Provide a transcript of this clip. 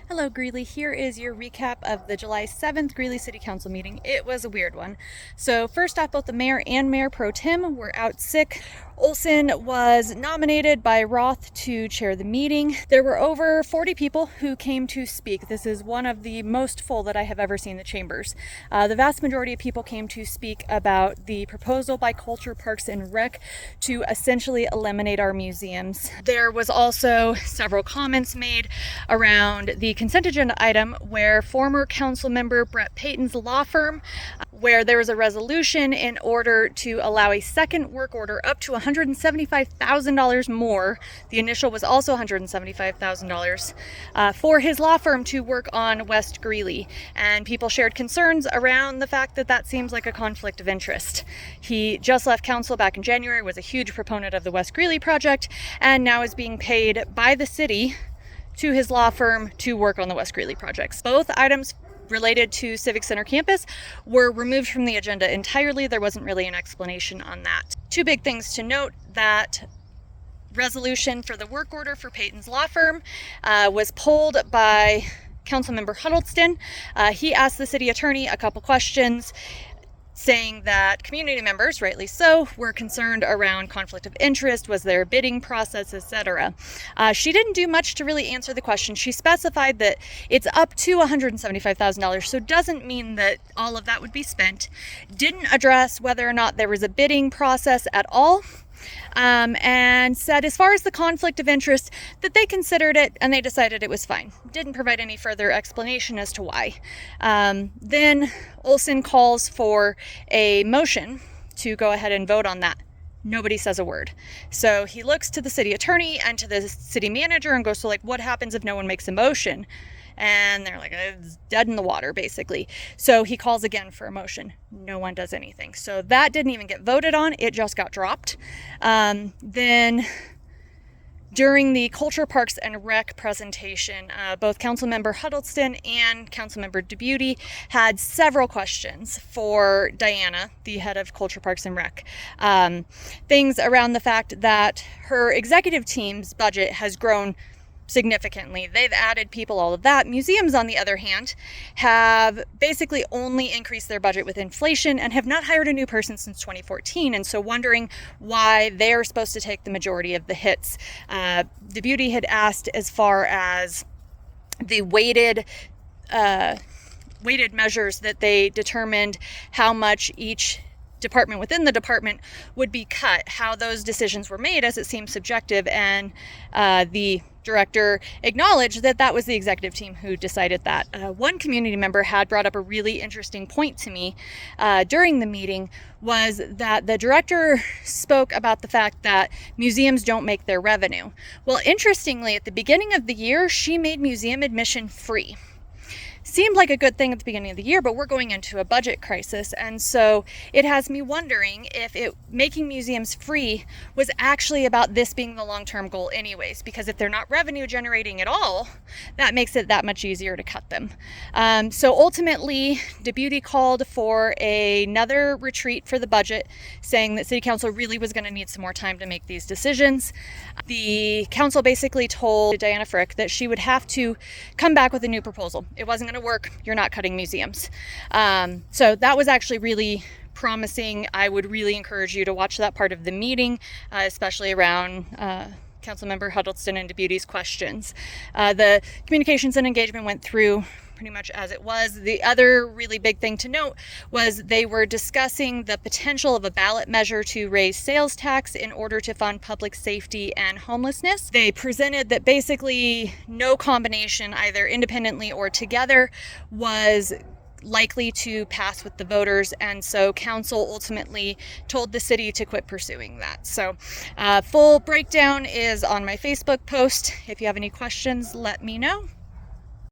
Hello Greeley, here is your recap of the July 7th Greeley City Council meeting. It was a weird one. So first off, both the mayor and Mayor Pro Tem were out sick. Olson was nominated by Roth to chair the meeting. There were over 40 people who came to speak. This is one of the most full that I have ever seen the chambers. The vast majority of people came to speak about the proposal by Culture, Parks, and Rec to essentially eliminate our museums. There was also several comments made around the consent agenda item where former council member Brett Payton's law firm, where there was a resolution in order to allow a second work order up to $175,000 more. The initial was also $175,000 for his law firm to work on West Greeley. And people shared concerns around the fact that that seems like a conflict of interest. He just left council back in January, was a huge proponent of the West Greeley Project, and now is being paid by the city to his law firm to work on the West Greeley projects. Both items related to Civic Center campus were removed from the agenda entirely. There wasn't really an explanation on that. Two big things to note: that resolution for the work order for Payton's law firm was pulled by Councilmember Huddleston. He asked the city attorney a couple questions, saying that community members, rightly so, were concerned around conflict of interest, was there a bidding process, etc. She didn't do much to really answer the question. She specified that it's up to $175,000, so doesn't mean that all of that would be spent. Didn't address whether or not there was a bidding process at all. And said as far as the conflict of interest, that they considered it and they decided it was fine. Didn't provide any further explanation as to why. Then Olson calls for a motion to go ahead and vote on that. Nobody says a word. So he looks to the city attorney and to the city manager and goes, so like, what happens if no one makes a motion? And they're like, it's dead in the water, basically. So he calls again for a motion. No one does anything. So that didn't even get voted on. It just got dropped. Then during the Culture, Parks, and Rec presentation, both Councilmember Huddleston and Councilmember DeBoutez had several questions for Diana, the head of Culture, Parks, and Rec. Things around the fact that her executive team's budget has grown significantly. They've added people, all of that. Museums, on the other hand, have basically only increased their budget with inflation and have not hired a new person since 2014. And so wondering why they're supposed to take the majority of the hits. DeBoutez had asked as far as the weighted measures that they determined how much each department within the department would be cut, how those decisions were made, as it seems subjective, and the director acknowledged that that was the executive team who decided that. One community member had brought up a really interesting point to me during the meeting, was that the director spoke about the fact that museums don't make their revenue. Well, interestingly, at the beginning of the year, she made museum admission free. Seemed like a good thing at the beginning of the year, but we're going into a budget crisis. And so it has me wondering if making museums free was actually about this being the long-term goal anyways, because if they're not revenue generating at all, that makes it that much easier to cut them. So ultimately, DeBoutez called for another retreat for the budget, saying that City Council really was going to need some more time to make these decisions. The council basically told Diana Frick that she would have to come back with a new proposal. It wasn't going to work. You're not cutting museums. So that was actually really promising. I would really encourage you to watch that part of the meeting, especially around Councilmember Huddleston and DeBoutez's questions. The communications and engagement went through pretty much as it was. The other really big thing to note was they were discussing the potential of a ballot measure to raise sales tax in order to fund public safety and homelessness. They presented that basically no combination, either independently or together, was likely to pass with the voters, and so council ultimately told the city to quit pursuing that. So full breakdown is on my Facebook post. If you have any questions, let me know.